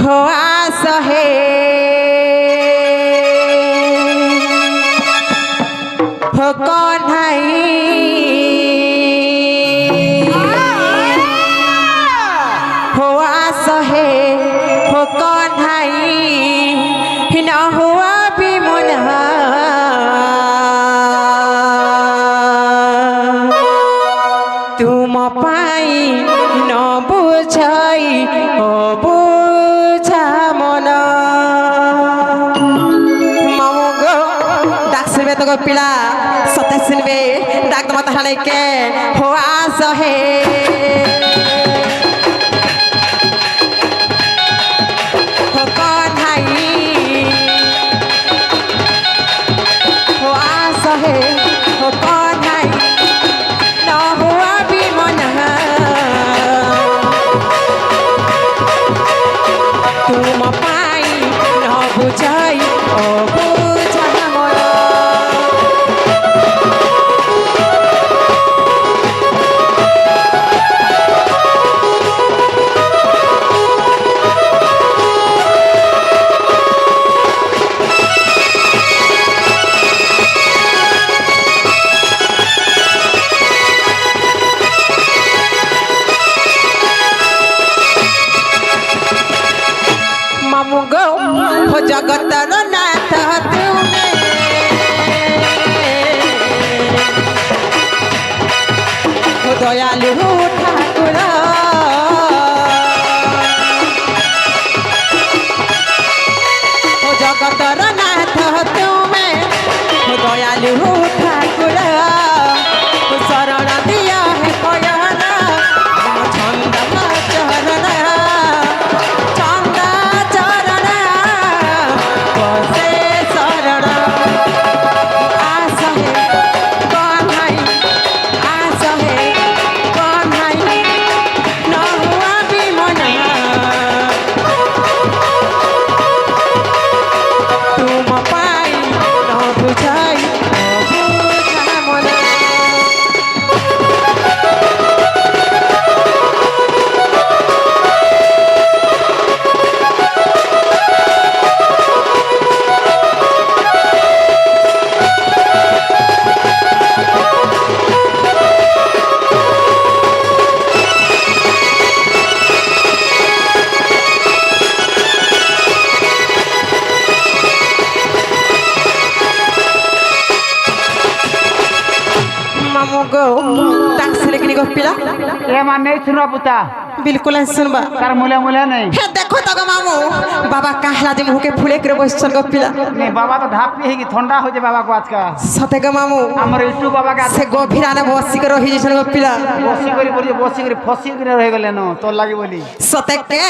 हो आस है हो कौन हो आस है हो कौन न हुआ भी मन तुम पाई न बुझाई ओ बुझा मन मामुगो डाक सुनबे तो पिला सते सुनबे डाक मत हाने के हो आस है हो कौन हो आस है हो कौन न हुआ भी मन तुम पाई न बुझाई ओ बुझा मन मामुगो हो जगतर नाथ तुमे हो दयालु ठाकुर हो जगतर नाथ तुमे हो दयालु ठाकुर हो शरण दिया है कयन छंद चरण नहीं सुनवा पुता बिल्कुल नहीं सुनबा तार मुले मुले नहीं हे देखो तो गो मामू बाबा कहला जे मुंह के फुले करे बसछन गो पिला नहीं बाबा तो धापी है कि ठंडा हो जाए बाबा को आज का सते गो मामू हमर इटू बाबा का से गभीरा ने बसी के रही जछन गो पिला बसी करी फसी के रह गेले न तोर लागी बोली सते के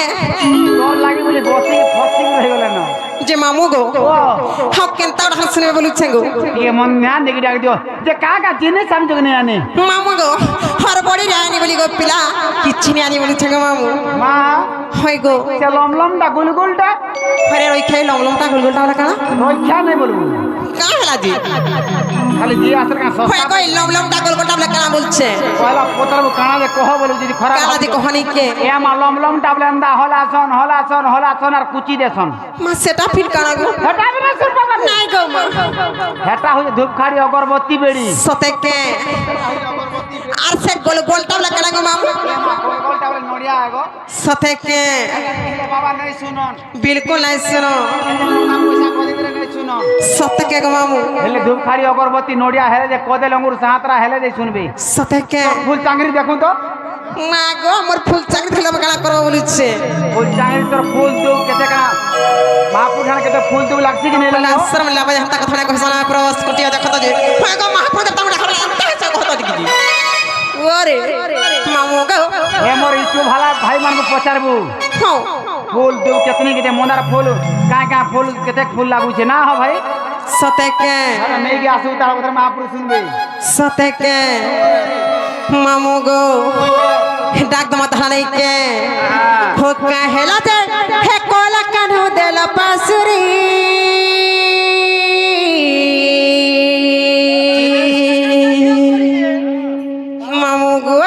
तोर लागी बोली बसी के फसी के रह गेले न जे मामू गो हम केनता ढंग सुनबे बोलु छेगो ये मन ध्यान देके डाक दियो जे का जिने समझो नहीं आने मामू गो हर बड़ी रानी बोली गो पिला किछि नहीं आनी बोलु छेगो मामू मां होय गो से लमलम दा गुलगुलटा अरे रोई खाई लमलमटा गुलगुलटा वाला काना रोइछा नहीं बोलू का हला जी खाली जी आसर का होय सस्ता गो लमलमटा गुलगुलटा वाला काना बोलछे पहला पोतर काना जे कहो बोलू जी खरा काना जी कहानी के ए मा लमलम टाबलेंदा हलासन और कुची देसन मा सेटा फिर काना गो हेटा भी नहीं सुन पाबा नहीं गो मा हेटा हो धूपखाड़ी अगरबत्ती बेड़ी सते के आर से गुलगुलटा वाला काना गो मामू गोल टाबले नोडिया आगो सते के बाबा नहीं सुनन बिल्कुल नहीं सुनो पैसा कोदी करे नहीं सुनन सते के गो मामू हेले धूपखाड़ी अगरबत्ती नोडिया हेले जे कोदे लंगुर सातरा हेले जे सुनबे सते के फूल चांगरी देखूं तो ना गो मोर फूल चाकरी थले काना करबो बोलु छे फूल चांगरी तोर फूल दो केते का महापुर खान केते फूल दो लागसी कि नहीं बोला लगो शर्म लाबे हम तक थोड़ा कहसना प्रवास कुटिया देखत जे होय गो महापुर देवता हमरा खबला अंत है कहत दिखी ओरे मामू गो हे मोर इचु भाला भाई मन को पचारबू हो फूल दो कितनी केते मोनार फूल का फूल केते फूल लागू छे ना हो भाई सते के अरे नहीं गया सु तार उधर महापुर सुनबे सते के मामू गो डाक दमत हनै के हो कहेला जे हे कोला कान्हू देला पासुरी मामू गो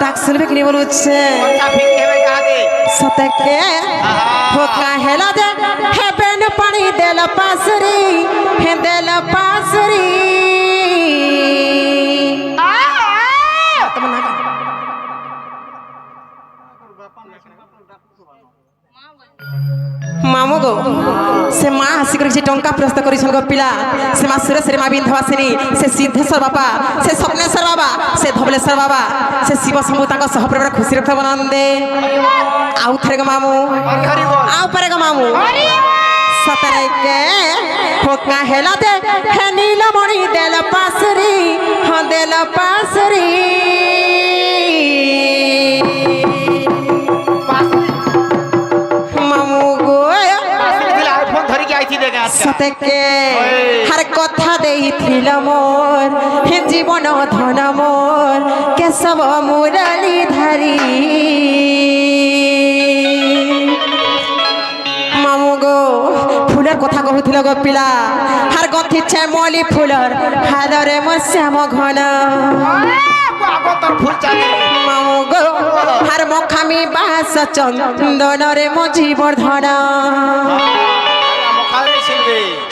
डाक सुनबे कि नहीं बोलु छे कौन सा फिक के भाई कहा दे सते के हो काहेला दे हे बेन पानी देला पासरी हे देला पासरी मामू गो से माँ हसी कर टंका प्रस्तुत कर पिला से माँ सुरेश रे माँ बिंध्यवासिनी से सिद्धेश्वर बाबा से स्वप्नेश्वर बाबा से धबलेश्वर बाबा से शिव शंभु सहपरिवार खुशी रख बनंदे आउ थरे गो मामू आउ परे गो मामू सतरे के हो काहेला दे हे नीलमणि देल पासरी हाँ देल पासरी सतके हर कथा देइथिल मोर हे जीवन धन मोर केशव मुरली धरी मामू गो फुलर कथा कहूथिल गो पिला हर गथि छेमली फुलर हादरे मो श्याम घन मामू गो हर मखामी बास चंदन रे मो जीवर्धन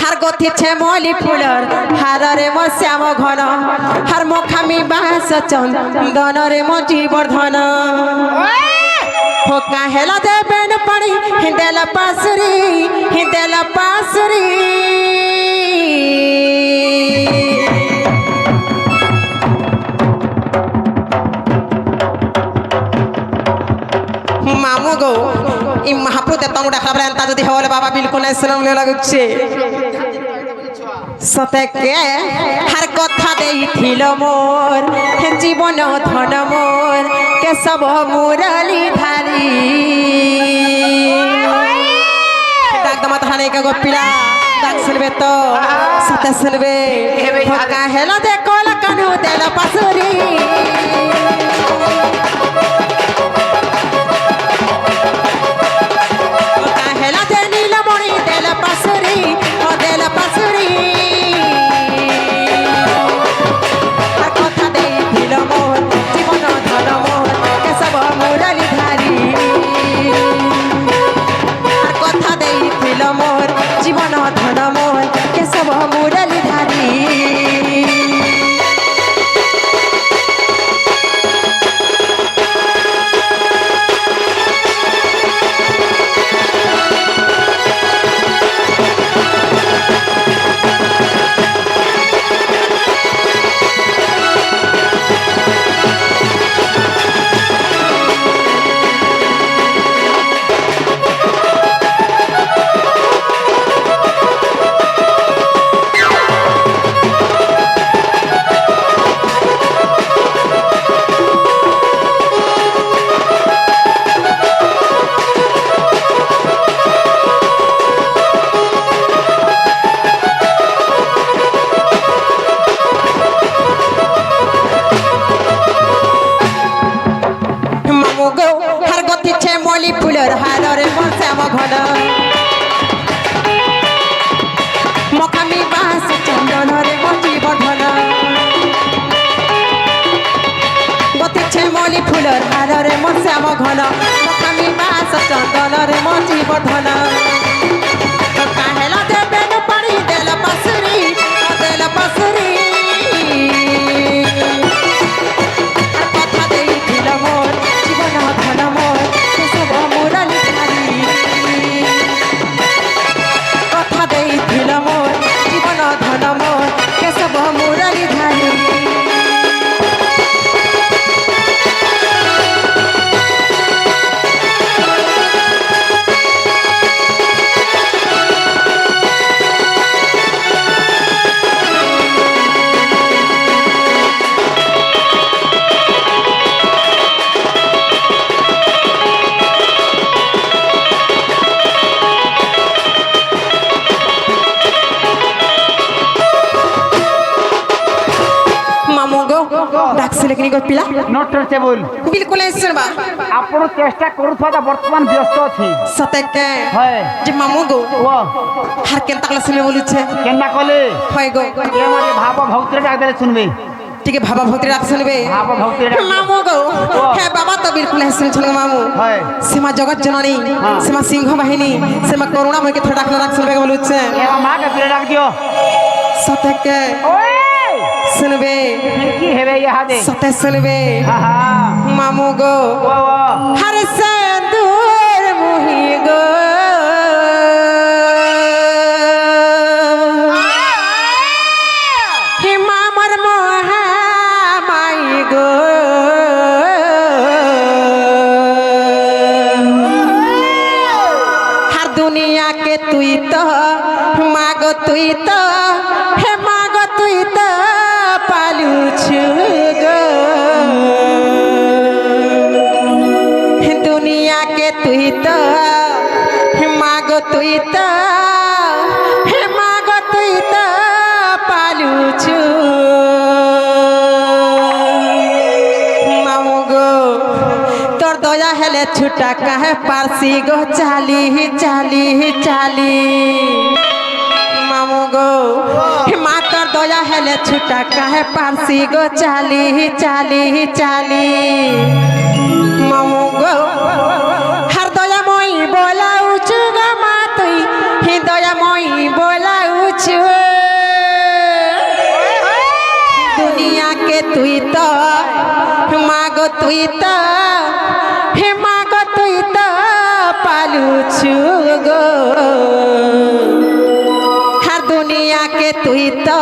हर गथि छेमली फुलर हारे मो श्याम घन हर मखामी बास चंदन रे मो जीवर्धन हो काहेला देबेन पड़ी हिंदेला पासरी मामू गो इ महाप्रभु देवता डाकला बेला एंता जदि होले बाबा बिल्कुल नहीं सुनले लागुछे सते के हर कथा देइथिल मोर हे जीवन धन मोर केशव मुरली धारी डाक दमा थाने के गोपिला डाक सुनबे तो सते सुनबे हो काहेला दे कोला कानू देला पासुरी जीवन धन मोर केशव मुरली धारी मोली फुलर हारे मोर श्याम घन मखामी बास चंदन रे मोर जीवर्धन गति छे मोली फुलर हारे मोर श्याम घन मखामी बास चंदन रे मोर जीवर्धन काहेला देबेन पानी देल पासुरी लेकिन गो पिला नॉट टेबल बिल्कुल सुनबा आपण चेष्टा करूथवा त वर्तमान व्यस्त अछि सते के है जे मामू गो वो हर केनता क्लास में बोलु छे केना कले होय गो ए माने भाव भक्ति डाक देले सुनबे ठीक है भाव भक्ति डाक सुनबे भाव भक्ति डाक मामू गो हे बाबा तो बिल्कुल है सुन छन मामू হয় सीमा जगत जननी सीमा सिंह बाहिनी सीमा करुणा मय के थोड़ा डाकला सुनबे बोलु छे এবার মাকে ফিরে ডাক দিও सते के ওই सुनबे কি হেবে ইহা দে सते सुनबे হা হা मामू गो ও हर संदूर मुही गो हे मामर मोहा माई गो हर दुनिया के तुई तो मागो तुई तो हे मागो तुई तो पालू छु गो हे दुनिया के तुई तो हे मागो तुई तो हे मागो तुई तो पालू छु मामू गो तोर दया हेले छुटा कहे पारसी गो चाली चाली चाली मामू गो माँ तोर दया हेले छुटा कहे पारसी गो चाली चाली चाली मामू गो हर दया मोई बोला उचु गो माँ तुई ही दया मोई बोला उचु दुनिया के तुई तो मागो तुई तो हे मागो तुई तो पालू छु गो हर दुनिया के तुई तो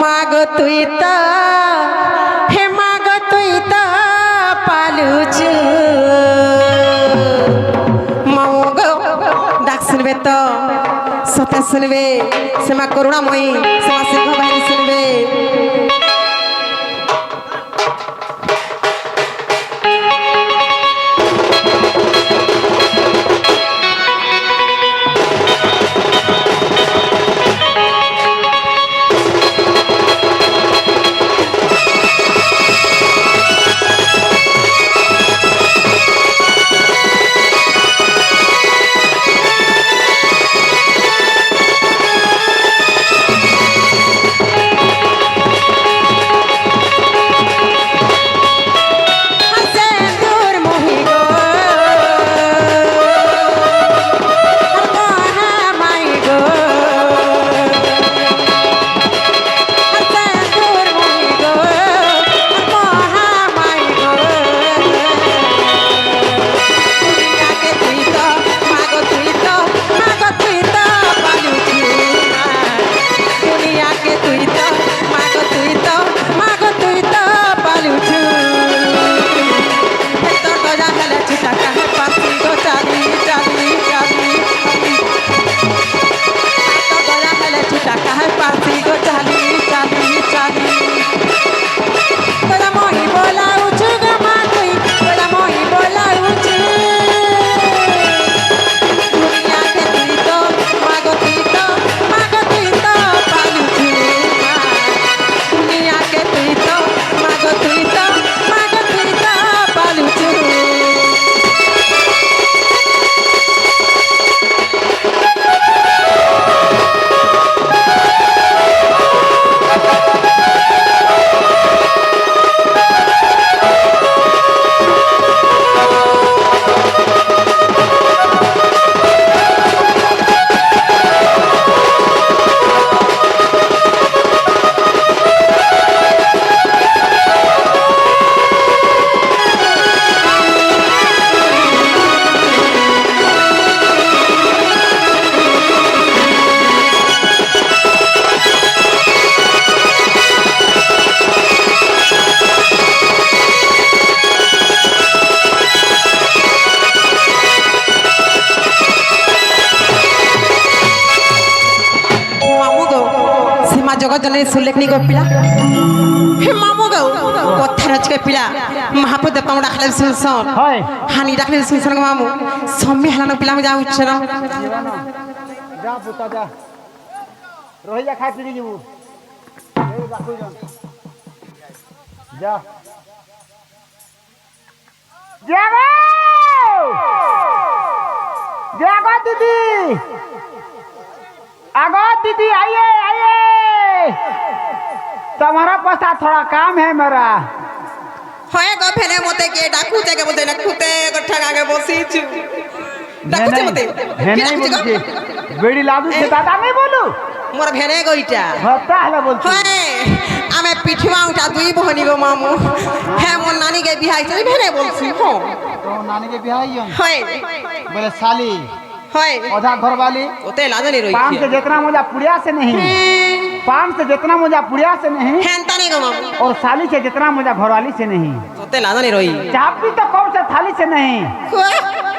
मागो तुई तो हे मागो तुई तो पालू छु मागो डाक सुनबे तो सते सुनबे सेमा करुणामयी सेमा सिंह बाहिनी सुनबे जगत जननी सुलेखनी गो पिला हे मामू गो कथा रच के पिला महापु देवता डाकले सुनसन হয় हानि डाकले सुनसन मामू सम्मी हलानो पिला में जाऊ छर যা পুতা যা রহিয়া খাই পিড়ি যাবো এই রাখো যা জাগো জাগো दीदी आगो दीदी आइए आइए तुम्हारा पास थोड़ा काम है मेरा হয় গো ভেনে মতে কে ডাকুছে কে বলতে না খুতে গঠা আগে বসিছু ডাকুছে মতে হ্যাঁ কি নাই ডাকুছে গো বলছে বেড়ি লাদুছে দাদা আমি বলু মোর ভেনে গইটা হতা হলা বলছে হয় আমি পিঠুয়া উঠা দুই বহনি গো মামু হ্যাঁ মোর নানি কে বিহাইছে ভেনে বলছি হো তো নানিকে বিহাইয়ন হয় बोले साली হয় ओधा घर वाली ওতে লাজানি রই पान से जितना मजा पुड़िया से नहीं पान से जितना मजा पुड़िया से नहीं হ্যাঁ তানি গো মামু और साली से जितना मजा घरवाली से नहीं ওতে লাজানি রই चापी तो कौन से थाली से नहीं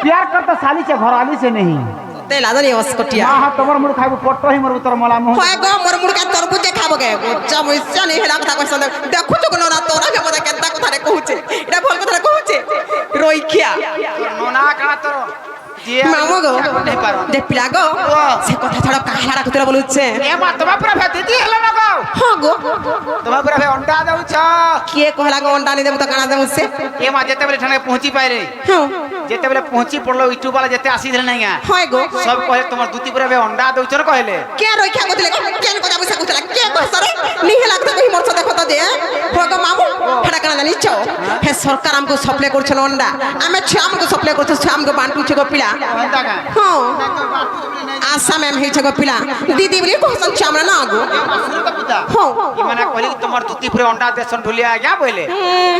प्यार कर तो साली से घरवाली से नहीं ওতে লাজানি অস্কটিয়া हाँ हाँ तुम्हार मुड़ खाइबो पट्टो ही मोर उतर मला मुंह হয় গো মোর মুড়কা তরবুজে খাবো গে গোচ্চা মইসা নেই হেলা কথা কইছ দেখুছ কোন না তোরা কে মজা কেনতা কথা রে কহুছে এটা ভল কথা রে কহুছে রইখিয়া नोना कणा तो মামু গো नहीं पारो যে পিলা গো সে কথা ছাড়া কাহিলা রাখতে বলুছে ए मा तमा पूरा भे दीदी हेला न गो হ্যাঁ গো तमा पूरा भे अंडा दउ छ কিয়ে কহলা গো অন্ডা নি দেব তো কানা দেব সে ए मा जेते बेले ठाणे पहुंची पाए रे হ্যাঁ जेते बेले पहुंची पड़लो इटू वाला जेते आसी धरे नहीं হয় গো सब कहे तुमर दूती पूरा भे अंडा दउ छ कहले কে রইখিয়া কইলে কেন কথা বসা কইলা কে কইছরে নি হেলা কথা কই মোর দেখো তো দে হয় গো মামু হেডা কানা জানিছ হে সরকার আমকো সপ্লাই করছেন অন্ডা আমি ছুয়া আমকো সপ্লাই করছে ছুয়া আমকো বান্টুছে গো পিলা अंडा का হ্যাঁ तो बाटू जबले नहीं आशा मैम ହେଇছে গো পিলা দিদি বলি কোহসন চামড়া না গো सुन तो पिता হ্যাঁ ई माने कहली तुमर दूती पूरा अंडा देसन ढुलिया आज्ञा बोले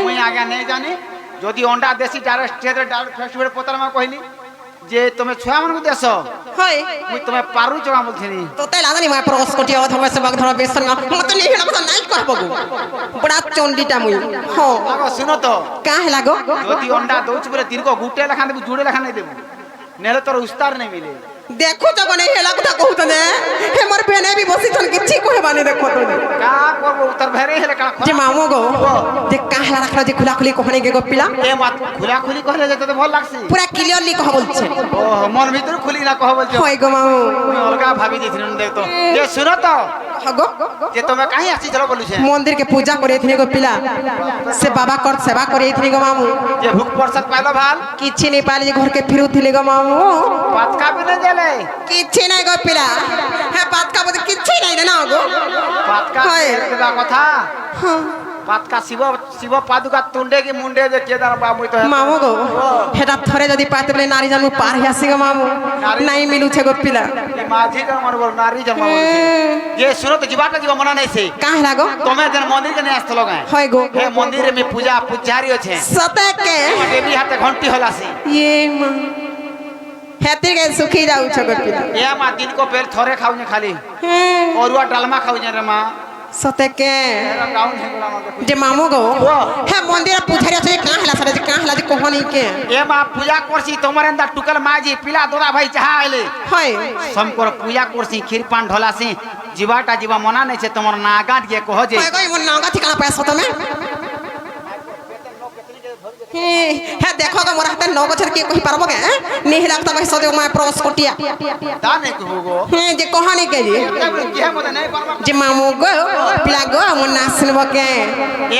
मुई आज्ञा नहीं जानी যদি अंडा देसी डायरेक्ट स्टेज डायरेक्ट फेस्टिवल पोतर में कहली जे तुमे छुआ मन को देसो হয় मुई तुमे पारू चगा बोलथिनी তো তাই লাগানি মায় প্রস কোটি অথবা সে বাগ ধরা বেসন মত নি হেলা কথা নাই কহব গো বড়া চন্ডিটা মুই হ্যাঁ आगो सुनो तो কা হেলা গো যদি अंडा दउछ बोले दिन को गुटे लखा देबू जुड़े लखा नहीं देबू नेले तोर उस्तार नहीं मिले देखो जब नहीं हेला কথা कहत ने हे मोर बेने भी बसी छन किछि कहबानी देखो तो का करबो उतर भरे हेले का जे मामू गो जे का हेला रखला जे खुला खुली कहने के गो पिला ए मत खुला खुली कहले जे तो भल लागसी पूरा क्लियरली कह बोलछे ओ मन भीतर खुली ना कह बोल হয় গো মামু मुई अलगा भाभी देथिन देख तो ये सुनो तो হগো जे तुमे काहे आसी चलो बोलु छे मंदिर के पूजा करे थी गो पिला से बाबा कर सेवा करे थी गो मामू जे भूख प्रसाद पाइलो भाल किछि नहीं पाले जे घर के फिरू थी गो मामू पातका भी नहीं देले किछि नहीं गो पिला है बात का बोल किछि नहीं ना गो पातका हाय। देबा कथा हाँ पातका शिव शिव पादुका तुंडे की मुंडे जे केदार बा मुई तो मामू गो हेटा थरे जदी पाते बोले नारी जानू पार ही आसी गो मामू नहीं मिलू छे गो पिला ई माझी का मन बोल नारी जन्म बोल ये सुनो तो जीवाटा जीवा मना नहीं से काहे लागो तमे जन मंदिर के नहीं आस्तलो गाय হয় গো हे मंदिर में पूजा पुजारी আছে सते के देवी हाथे घंटी हलासी ये मां हेतिर के सुखी जाऊ छे गो पिला ए मा दिन को पेर थोरे खाउने खाली हैं औरुआ डालमा खाउने रे मां सते के तेरा गाउन हेगला मा जे मामू गो हे मंदिर पुजारी আছে का हला सरे का हला जे कहनी के ए मा पूजा करसी तोमरे अंदर टुकल माजी पिला दोदा भाई चाहा आइले হয় समकोर पूजा करसी खीर पान ढलासी जीवाटा जीवा मना नहीं छे तोमर नागाट के कह जे হয় গো মন নাগা ঠিকানা পাইছ তুমি হ্যাঁ দেখো গো মোর হাতে নগছের কি কই পারবো কে নিহিলা কথা কই সদে মই প্রস কটিয়া दा नहीं कहबो হ্যাঁ যে কহানি কে যে के मते नहीं परबा যে মামু গো পিলা গো মন নাসনব কে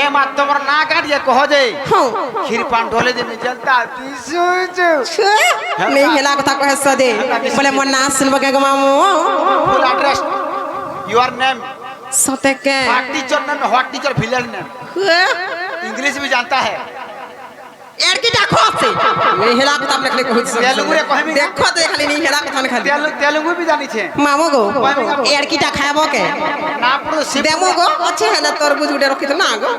ए मा तोमर नागाट के कह जे হ্যাঁ खीर पान ढोले जे में जलता तिसुज নিহিলা কথা কই সদে বলে মন নাসনব কে গো মামু फुल एड्रेस योर नेम সতে কে what teacher name what teacher villain name English भी जानता है এর কি দেখো আছে নিহিলা কথা আপনি খালি কইছ তেলুগু রে কইবি না? দেখো তো খালি নিহিলা কথা না খালি तेलुगु भी जानी छे মামু গো এর কিটা খাইবো কে ना पड़ो सिप দেমু গো আছে হেলা তরবুজ উড়ে রখিত না গো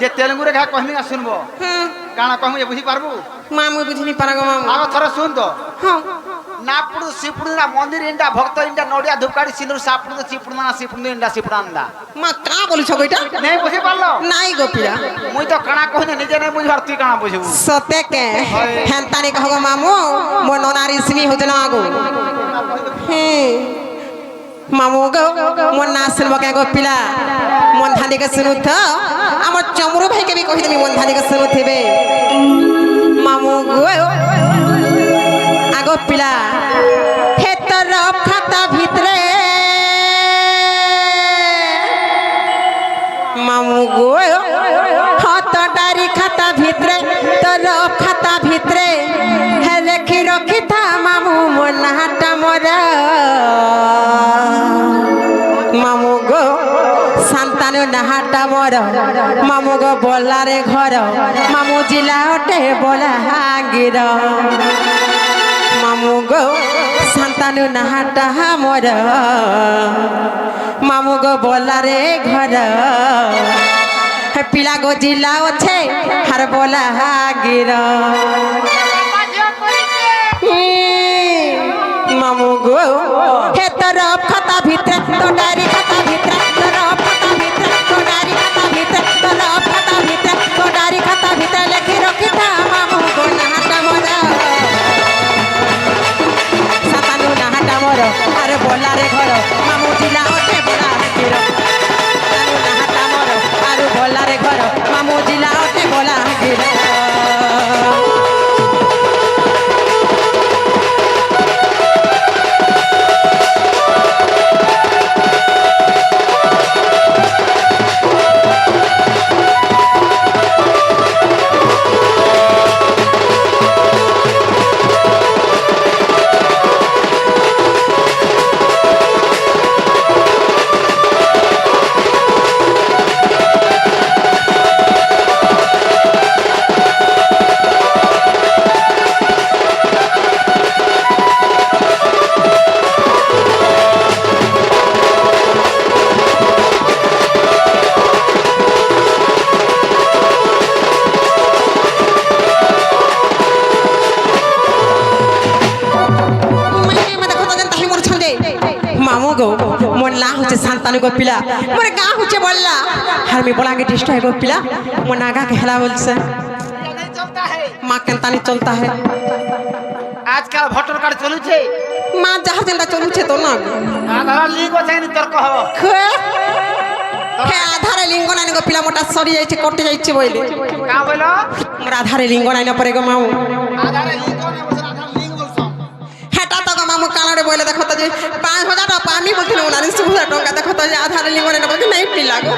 जे तेलुगु रे खा कहमी ना सुनबो হ্যাঁ काना कहमु ये बुझी पारबो मामू बुझनी पारा गो मामू आगो थोड़ा सुन तो हाँ ना पड़ो सिपुड़ ना मंदिर इंडा भक्त इंडा नोडिया धूपकाड़ी सिंदूर सापुड़ तो सिपुड़ ना सिपुड़ इंडा सिपुड़ांदा माँ का बोलू छो बेटा नहीं बुझी पारलो नहीं गो पिया मुई तो काना कहने निजे नहीं बुझबार तुई काना बुझबू सते के हेंता नहीं कहो गो मामू मो नोनारी सिनी हो जना गो मामू गो मो ना सुनबो के गो पिला मन धानी के सुनु त हमर चमरू भाई के भी कहि देमी मन धानी के सुनु थेबे मामू गो आगो पिला हे तरफ खाता भितरे मामू गो हाथ डारी खाता भितरे तरफ खाता भितरे हे लेखी रखी था मामू मोनाटा मोरा मामू गो संतान नाहाटा मोरा মোর মামু গো বলারে ঘর মামু জিলা অটে বলাঙ্গীর মামু গো সন্তানু নাহাটা মোর মামু গো বলারে ঘর পিলা গো জিলা অছে হার বলাঙ্গীর মামু গো হে তরফ খাতা ভিতরে তোডারি খাতা ভিতরে তরফ খাতা ভিতরে তোডারি খাতা ভিতরে তরফ খাতা ভিতরে তোডারি খাতা ভিতরে লেখি রখি থা মামু গো নাহাটা মোর সাতানু নাহাটা মোর আরে বলারে ঘর মামু জিলা ওঠে বলা হাকির সাতানু নাহাটা মোর আরে বলারে ঘর মামু জিলা ওঠে বলা হাকির মামু গো মোর না হচ্ছে শান্তানু গো পিলা মোর গাঁ হচ্ছে বললা আর আমি বলাঙ্গে ডিস্ট হয়ে গো পিলা মোর নাগা খেলা বলছে नहीं चलता है माँ केनतानी चलता है आजकल भोटर कार्ड चलुছে माँ जहाँ जेनता चलुছে तो ना आधार लिंक আছে নি তোর কহ হে আধারে লিঙ্গ নাইন গো পিলা মোটা সরি যাইছে কটে যাইছে বইলে কা বলো মোর আধারে লিঙ্গ নাইন পরে গো মামু আধার লিঙ্ক নে বছর আধার লিঙ্ক বলছো হেটা তো গো মামু কানাড়ে বইলে দেখো তো যে 5000 টাকা পানি বলছিল 19,000 টাকা দেখো তো যে আধারে লিঙ্গ নাইন বলছে নাই পিলা গো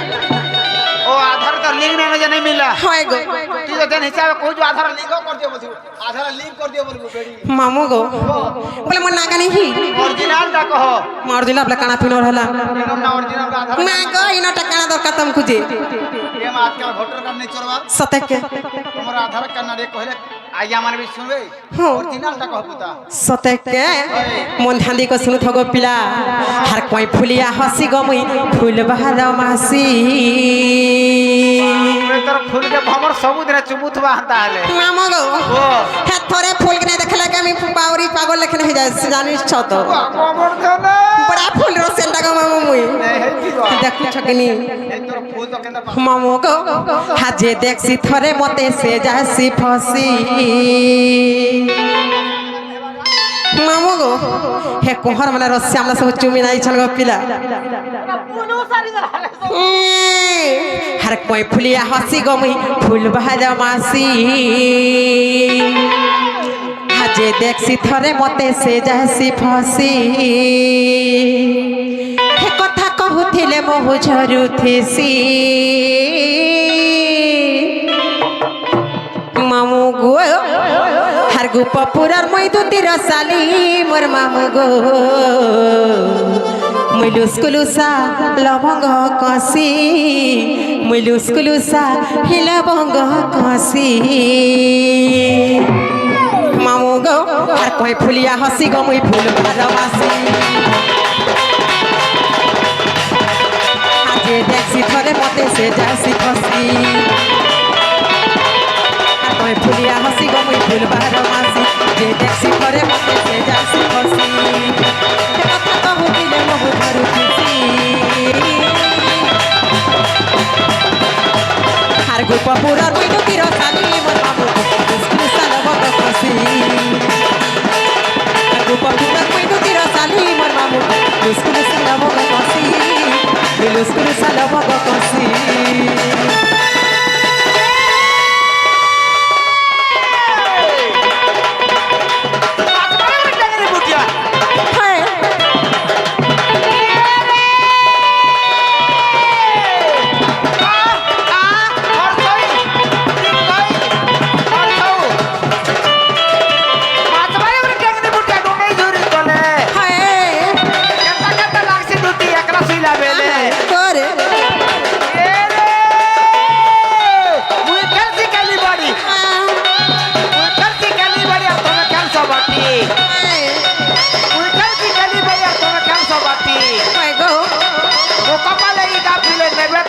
ओ आधार का लिंक नहीं मुझे नहीं मिला হয় গো तू जो दिन हिसाब कोई जो आधार लिंक कर दियो बोल आधार लिंक कर दियो बोल बेड़ी मामू गो बोले मोर नागा नहीं ओरिजिनल दा कहो मार दिला अपना काना पिनोर हला ना ओरिजिनल का आधार ना गो इनटा काना दरकार तुम खुजे ये आजकल भोटर कार्ड नहीं चलवा सतक के तुम्हारा आधार कार्ड ना रे कहले आइया माने भी सुनबे हाँ। ओरिजिनल दा कहो पुता सतक के मन ध्यान को सुनु थगो पिला हर कोई फुलिया हसी गो मुई फूल बहार मासी तोर फूल के भमर सब दिन चुबुतवा हता हले मामू गो ओ हे थोड़े फूल के नहीं देखला के আমি পাউরি পাগল লেখনে হই যায় জানিস ছ তো कमर देना बड़ा फूल रोसेंटा गो मामू मुई नहीं है की गो देखु छकनी ए तोर फूल तो केंदा मामू गो हाजे देखसी थरे मते से जासी फसी मामू गो हे कोहर माने रस्सी हमला सब चुमी नाई छल गो पिला हर कोई फुलिया हसी गो मुई फूल बहार मासी हाजे देखसी थरे मते से जासी फसी हे कथा कहूथिले मोहु झरुथिसी मामू गो हर गो पपुरार মই দুতির সালি মোর মামু গো মুলুসকুলুসা লবঙ্গ কষি মুলুসকুলুসা হিলবঙ্গ কষি মামু গো আর কই ফুলিয়া হসি গো মুই ফুল ভালোবাসি আজে দেখছি থরে মতে সে যাসি ফসি कोई फुलिया हसी गो मुई फूल बाहर मासी जे देखसी करे मते से जासी फसी हे कथा कहू दिले महु धरु खुशी हार गो पपुरा मुई दुतिर साली मोर बाबू स्कुल साल बक खुशी हार गो पपुरा मुई दुतिर साली मोर बाबू स्कुल साल बक खुशी स्कुल साल बक खुशी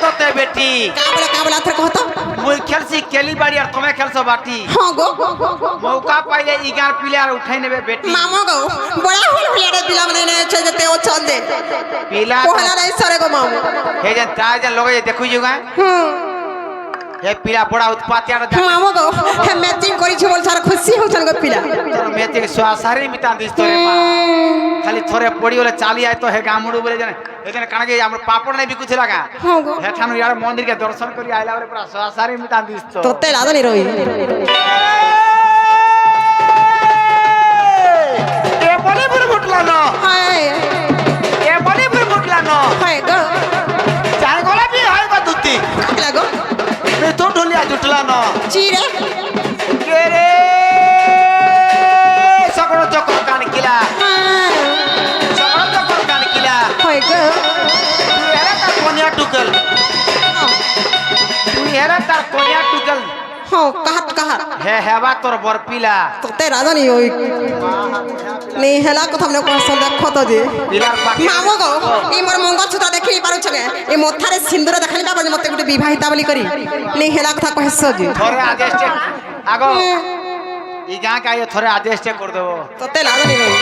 তোতে বেটি কা বলা থর কহতো মুই খেলছি কেলি বাড়ি আর তুমি খেলছো বাটি হ্যাঁ গো মৌকা পাইলে ইগার প্লেয়ার উঠাই নেবে বেটি মামো গো বড়া হল হলিয়ারে পিলা মানে নে ছে যেতে ও ছন্দে পিলা কোহলা নাই সরে গো মামু হে যে তাই যে লগে দেখু জুগা হে পিলা বড়া উৎপাত আর মামো গো হে ম্যাচিং করিছি বল সারা খুশি হউছন গো পিলা তোর মেতে সারি মিতা দিস তোরে মা খালি থরে পড়ি হলে চালি আয় তো হে গামুড়ু বলে জানে এখানে কানা যে আমরা পাপড় নাই বিকুছিল লাগা হ্যাঁ গো হে ঠানু ইয়ার মন্দির কে দর্শন করি আইলা বলে পুরা সারি মিতা দিস তো তোতে লাদনি রই এ বলে বলে ফুটলা না হায় এ বলে বলে ফুটলা না হায় গো চার গলা বি হয় গো দুতি লাগো মে তো ঢোলিয়া জুটলা না চিরে কে রে সকড় চক্র কান কিলা সকড় চক্র কান কিলা হায় গো তুই এরা তার কোনিয়া টুকল তুই এরা তার কোনিয়া টুকল হ্যাঁ কাহাত হে হেবা তোর বরপিলা তোতে রাজানি ওই নেই হেলা কথা মনে করছ দেখো তো যে পিলার পাকে মামো গো এই মোর মঙ্গলসূত্র দেখি পারুছ গে এই মথারে সিন্দুর দেখালি বাবা মতে গুটে বিবাহিতা বলি করি নেই হেলা কথা কহছ যে থরে আদেশে আগো ই গাঁ কায়ে থরে আদেশে কর দেব তোতে রাজানি রই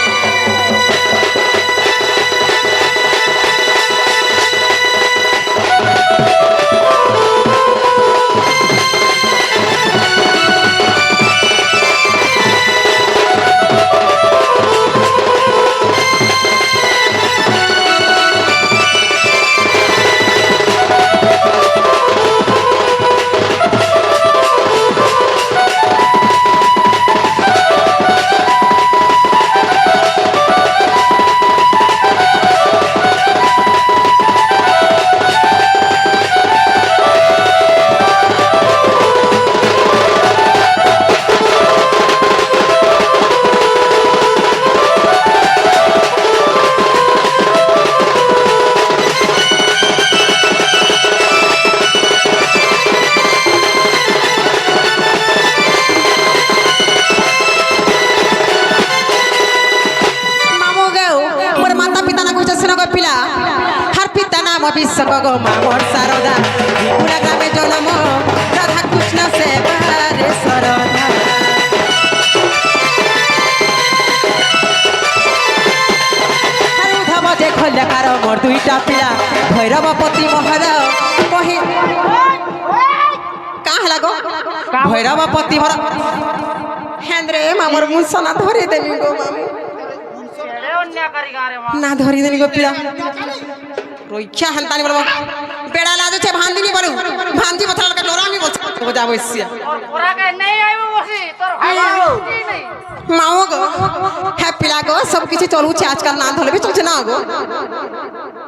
বিশ্বক গো মামর সারদা পুরা গ্রামে জন্ম রাধা কৃষ্ণ সেবারে সরদা আর উধব যে খল্যাকার মোর দুইটা পিলা ভৈরবপতি মহারাজ কহি কা হেলা গো ভৈরবপতি মহারাজ হেন্দ্রে মামর মুসনা ধরে দেনি গো মামু না ধরি দেনি গো পিলা রইখ্যা হান্তানি বলবো বেড়া লাজছে ভান্দিনি বলু ভান্দি বথলাকে ডরামি বলছে যা বসিয়া ওরাকে নেই আইবো বসি তোর ভাই নেই মাও গো হ্যাঁ পিলা গো সব কিছু চলুছে আজকাল না ধরলে চলছে না গো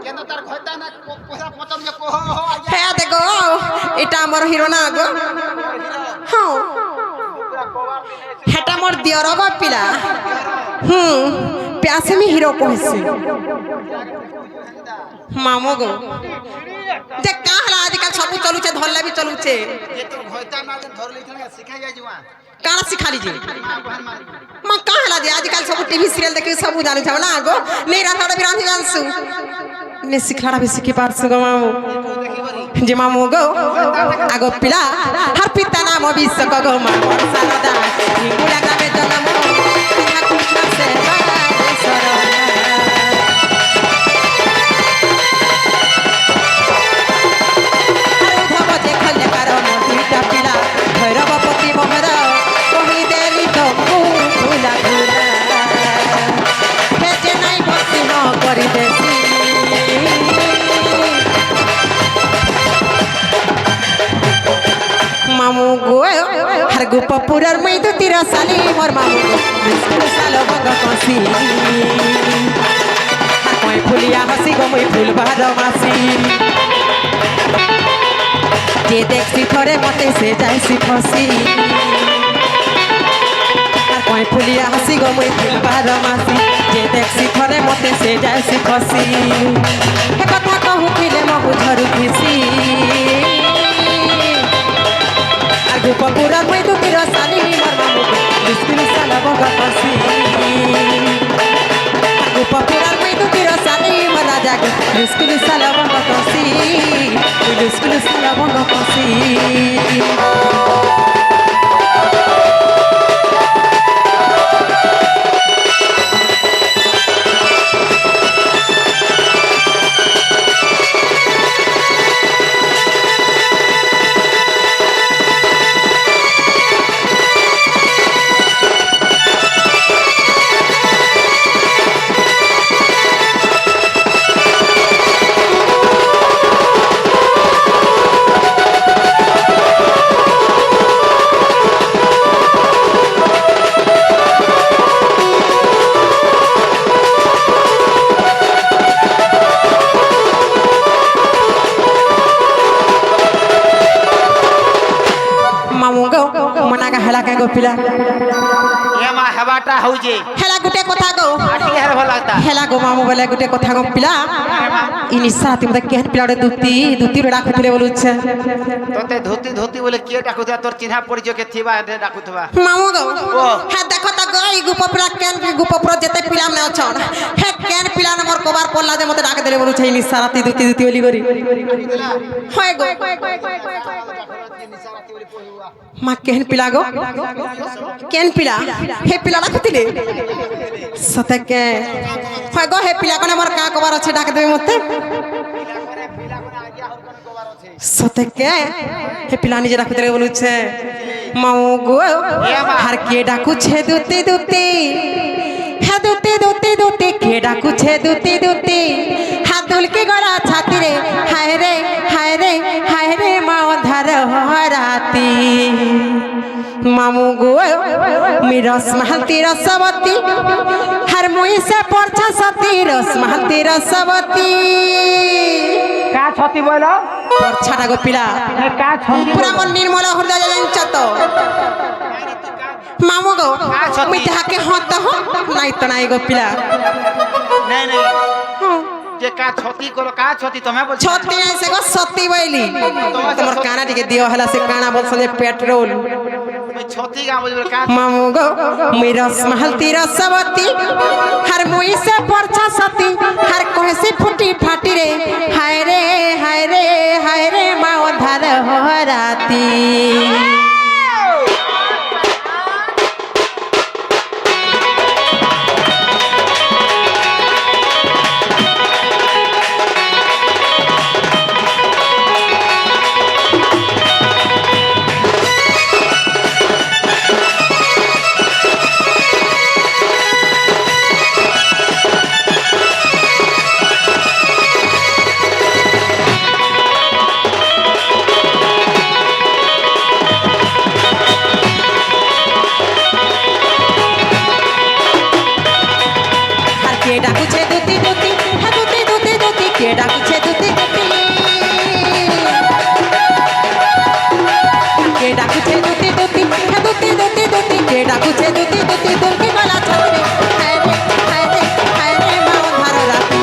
কেন তার ঘটা না পয়সা পচম যে কোহ হ্যাঁ দেখো এটা আমার হিরো না গো হ্যাঁ হেটা মোর দিয়র গো পিলা প্যাসে মি হিরো কইছি মামো গো যে কাহলা আজকাল সবু চলুছে ধরলে বি চলুছে যে তোর ঘটা না ধর লইছ না শিখাই যাই জুয়া কানা শিখালি যে মা কাহলা যে আজকাল সবু টিভি সিরিয়াল দেখি সবু জানি যাব না গো নেই রাতাড়া বি রাঁধি জানছু নে শিখাড়া বি শিখি পারছু গো মামু যে মামু গো আগো পিলা হার পিতা নাম বিশ্বক গো মামু সারদা হিঙ্গুলা গ্রামে জন্ম রাধা কৃষ্ণ সেবারে সরদা ভৈরবপতি মহারা কহি দেলি তমু ভুলা ভুলা হেজে নাই ভক্তি ন করি দেছি মামু গো হর গোপপুরর মৈদু তীর সালি মোর মামু বিষ্ণু সাল বঙ্গ কসি কই ফুলিয়া হাসি গো মই ফুল বাহার মাসি যে দেখছি থরে মতে সে যাইছি ফসি আর কই ফুলিয়া হাসি গো মই ফুল বাহার মাসি যে দেখছি থরে মতে সে যাইছি ফসি হে কথা কহু কিলে মহু ঝরু খুশি আর গোপপুরর মই দুটির সালি মোর মামু বিষ্ণু সাল বঙ্গ কসি গোপপুরর মই দুটির সালি মোর রাজা লুস্কুলু সালা বঙ্গ কষি লুস্কুলু সালা বঙ্গ কষি মনাগা হেলা কে গো পিলা এমা হেবাটা হউছে হেলা গুটে কথা গো আটি হের ভাল লাগতা হেলা গো মামু বলে গুটে কথা গো পিলা ইনি সাথে মতে কেন পিলা দুতি রাখুଥିଲେ বলুছে তোতে ধুতি ধুতি বলে কে ডাকুথা তোর চিহ্না পরিচয় কে থিবা এতে ডাকুথবা মামু গো ও। হ্যাঁ দেখো তো গো এই গুপ পিলা কেন গুপ প্র যেতে পিলা নে অছন হে কেন পিলা নম্বর কবার পড়লা যে মতে ডাকে দেলে বলুছে ইনি সারাতি দুতি বলি করি হয় গো মা কেন পিলা গো কেন পিলা হে পিলা রাখুଥିଲେ সতে কে হয় গো হে পিলা কোনে মোর কা কবার আছে ডাকে দেবে মতে সতে কে হে পিলা নিজে রাখুଥିଲେ বলুছে মামু গো আর কে ডাকুছে দুতি দুতি হ্যাঁ দুতি দুতি দুতি কে ডাকুছে দুতি দুতি হাত দুলকে গড়া ছাতি রে হায় রে হায় রে হায় রে মা অধার হরাতি মামু গো মি রসমালতি রসবতী হর মুই সে পরছা সতী রসমালতি রসবতী কা ছতি বইল পরছাটা গো পিলা কা ছতি পুরা মন নির্মল হৃদয় জানছ তো মামু গো মুই তাহাকে হত হ নাই তো নাই গো পিলা নাই নাই যে কা ছতি করো কা ছতি তুমি বলছো ছতি নাই সে গো সতী বইলি তোমার কানা টিকে দিও হলা সে কানা বলছ যে পেট্রোল তুমি ছতি গা বলবে কা মামু গো মুই রসমালতি রসবতী হর মুই সে পরছা সতী হর কহেসি ফুটি ফাটি রে হায় রে হায় রে হায় রে মা অধার হরাতি কে ডাকুছে দুতি দুতি হ্যাঁ দুতি দুতি দুতি কে ডাকুছে দুতি দুতি কে ডাকুছে দুতি দুতি হ্যাঁ দুতি দুতি দুতি কে ডাকুছে দুতি দুতি দুলকি গলা ছাতি হায় রে হায় রে হায় রে মা অধার রাতি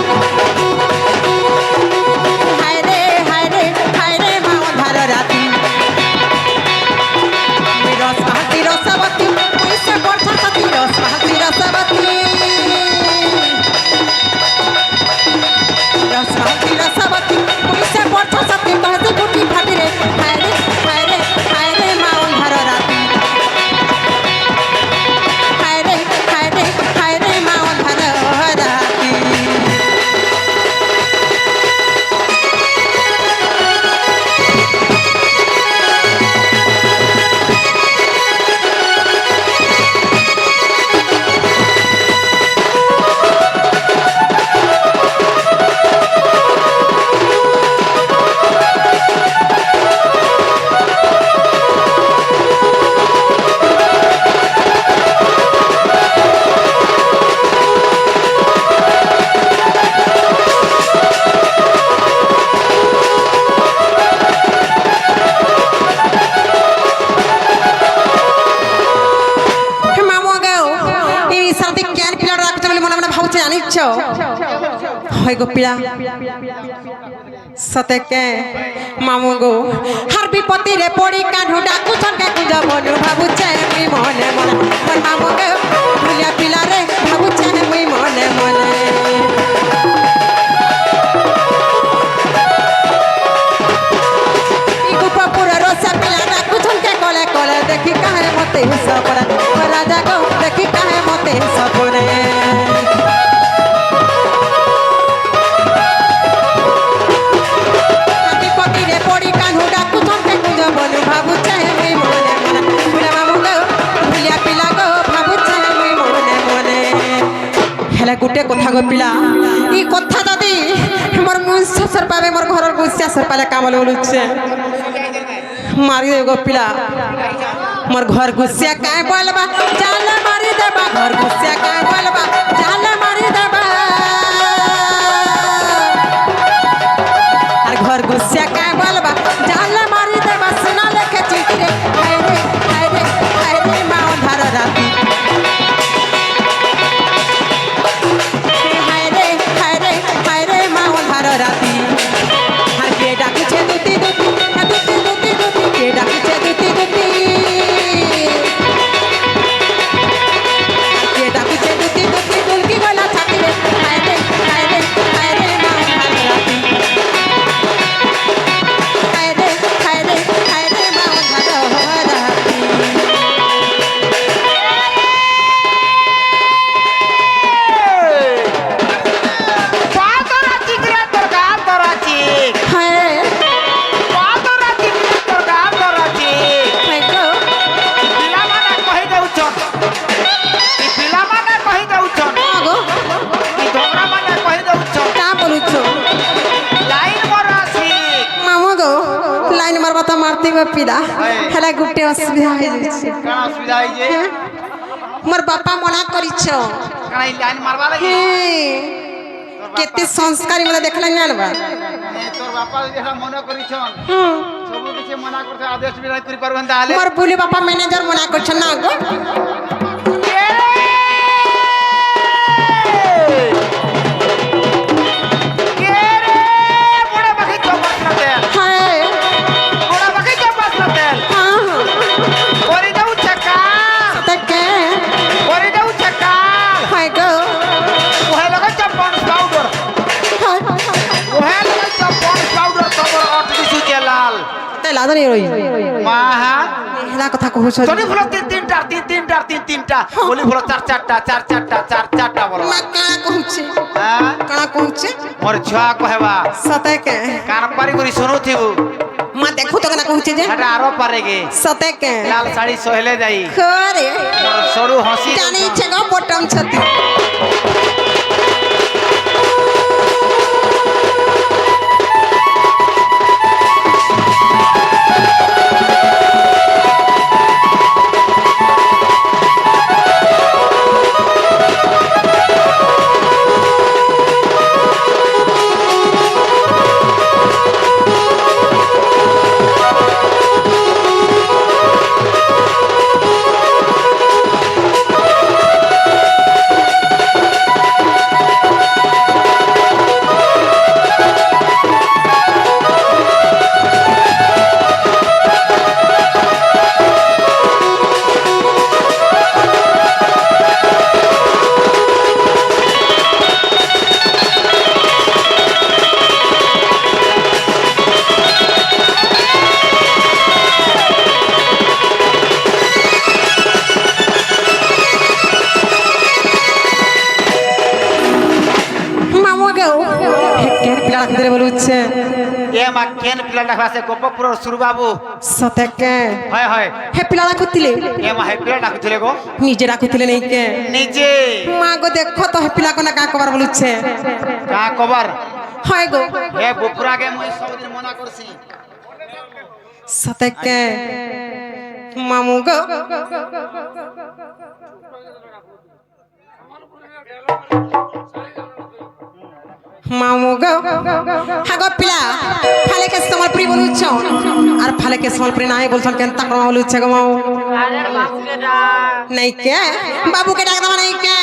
হায় রে হায় রে হায় রে মা অধার রাতি রসমালতি রসবতী মুই সে পরছা সতী রসমালতি রসবতী রসমালতি রসবতী মুই সে পরছা সতী কহেসি ফুটি ফাটি রে হায় রে হায় রে হায় রে মা অন্ধার রাতি হায় রে হায় রে হায় রে মা অন্ধার রাতি মামু গাও এই সাথে কেন পিলা রাখতে বলে মনে মনে ভাবছে জানিছ হয় গো পিলা সতে কে মামু গো হার বিপত্তি রে পড়ি কানু ডাকু ছকে কুজ মনু ভাবুছে মুই মনে মনে মন মামু গো ভুলিয়া পিলা রে ভাবুছে মুই মনে মনে গোটে কথা গো পিলা এই কথা যদি মোর মুন্স সর পাবে মোর ঘরের গুছিয়া সর পালে কামলে বলুছে মারি দে গো পিলা মোর ঘর গুছিয়া কায় বলবা জালে মারি দেবা ঘর গুছিয়া কায় বলবা জালে মারি দেবা আর ঘর গুছিয়া কায় বলবা জালে মারি দেবা সোনা লেখে চিঠি রে হায় রে হায় রে হায় রে মা ধার রাতি হায় রে হায় রে হায় রে মা ধার রাতি আর কে ডাকিছে দুতি দুতি দুতি দুতি দুতি কে ডাকিছে দুতি দুতি কে ডাকিছে দুতি দুতি দুলকি গলা ছাতি রে হায় রে হায় রে হায় রে মা ধার রাতি হায় রে হায় রে হায় রে মা ধার রাতি হায় হায় গো গো কা বলুছ মামু গো লাইন মারবা তো মারতে গো পিলা হেলা গুটে অসুবিধা হয়ে যাচ্ছে মোর বাপা মনা করিছ কেতে সংস্কারী মনে দেখলে জানবা তোর বাপা যেটা মনে করিছন সবু কিছু মনা করতে আদেশ বিরাজ করি পারবেন তাহলে মোর বুলি বাপা ম্যানেজার মনা করছ না গো হায় তাকে হায় গো হায় তাই লাদনি রই হেলা কথা কহুছ মা কানা কহুছে কানা কহুছে মোর ছুয়া কহেবা সতে কে কান পারি করে শুনুথিবু মা দেখু তো কেনা কহুছে যে এটা আরো পারে গে সতে কে লাল শাড়ি সহেলে যাই খরে মোর সরু হসি জানি ইচ্ছে গো বটম ছতি মামু গো কেন পিলা রাখতে বলুছে এ মা কেন পিলা ডাকা আছে গোপপুর সুর বাবু সতে কে হয় হয় হে পিলা রাখুতিলে এ মা হে পিলা ডাকুଥିଲେ গো নিজে রাখুতিলে নেই কে নিজে মা গো দেখো তো হে পিলা কোনা কা কবার বলুছে কা কবার হয় গো হে বুপুরাগে মই সবদিন মনা করছি সতে কে মামু গো মামু গো হাগো পিলা ফালে কে সম্বলপুরি বলুছ আর ফালে কে সম্বলপুরি নাই বলছন কেন তাক বলুছ গো মাও নাই কে বাবু কে ডাক দাও নাই কে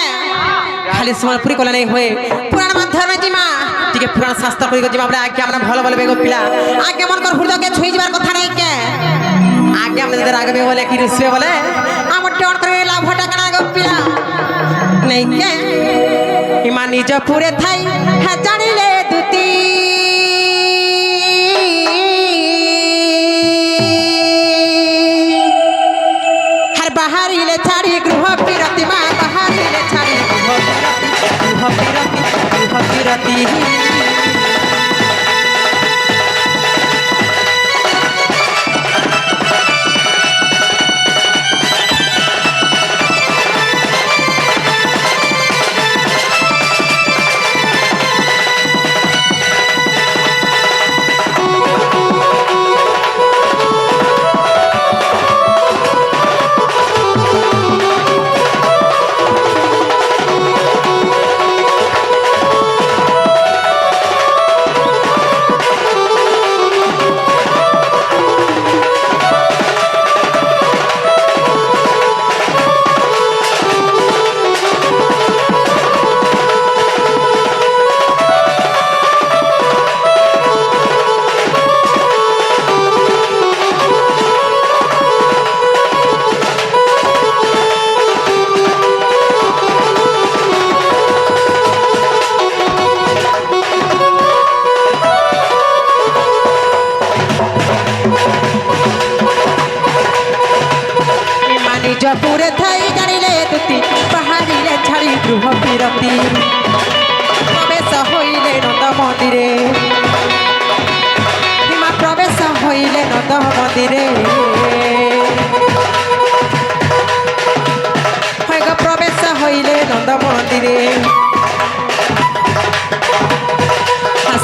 খালি সম্বলপুরি কলা নাই হয়ে পুরাণ মাধ্যমে জিমা টিকে পুরাণ শাস্ত্র করি গো জিমা আমরা আগে আমরা ভালো বলবে গো পিলা আগে মন কর হৃদয়কে ছুঁই যাবার কথা নাই কে আগে আমাদের আগে বলে কি রসবে বলে আমার টন করে লাভটা কেনা গো পিলা নাই কে ইমা নিজ পুরে থাই হ্যাঁ জানিলে দুতি হার বাহারিলে ছাড়ি গৃহ বিরতি মা বাহারিলে ছাড়ি গৃহ বিরতি মন্দিরে হিমা প্রবেশ হইলে নন্দ মন্দিরে হইগ প্রবেশ হইলে নন্দ মন্দিরে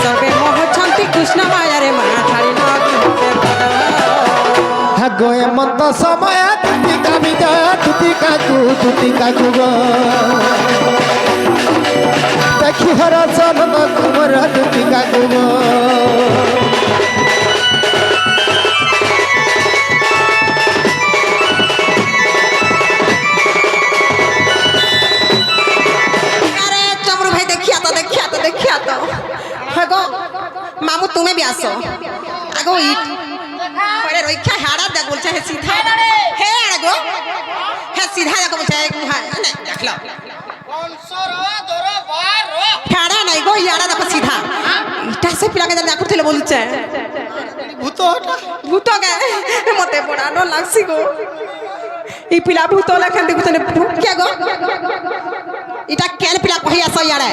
সবে মোহছন্তি কৃষ্ণ মায়ারে মা ছাড়ি হাগো এমন্ত সময় তুতি কামিকা তুতি কাকু গো দেখি হর চরণ কুমর তুতি কাকু গো আরে চমরু ভাই দেখিয়া তো হগো মামু তুমি বি আসো আগো ইট পরে রইখা হাড়া দেখ বলছে হে সিধা হে আগো হে সিধা দেখো বলছে হ্যাঁ দেখলো হাড়া নাই গো ইয়াড়া দেখো সিধা ইটা সে পিলাকে দেখুଥିଲେ বলছে ভূত গে মতে বড়া ডর লাগছি গো এই পিলা ভূত লেখেন দেখুছেন কে গো এটা কেন পিলা কহি আস ইয়াড়ে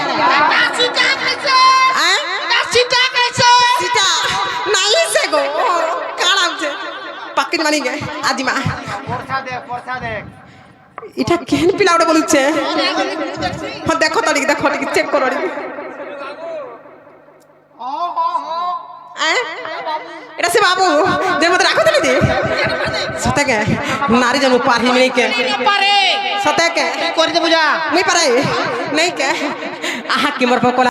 सीता नहीं से गो काला हमसे पक्के मानी गए आदि माँ পরছা দেখ इटा केन पिला उड़े बोलू छे हाँ देखो तो चेक करो এটা সে বাবু যে মত রাখো দিলি দি সতে কে নারী জন্ম পারহি নেই কে পারে সতে কে করে দে বুঝা মুই পারে নেই কে আহা কি মোর পকলা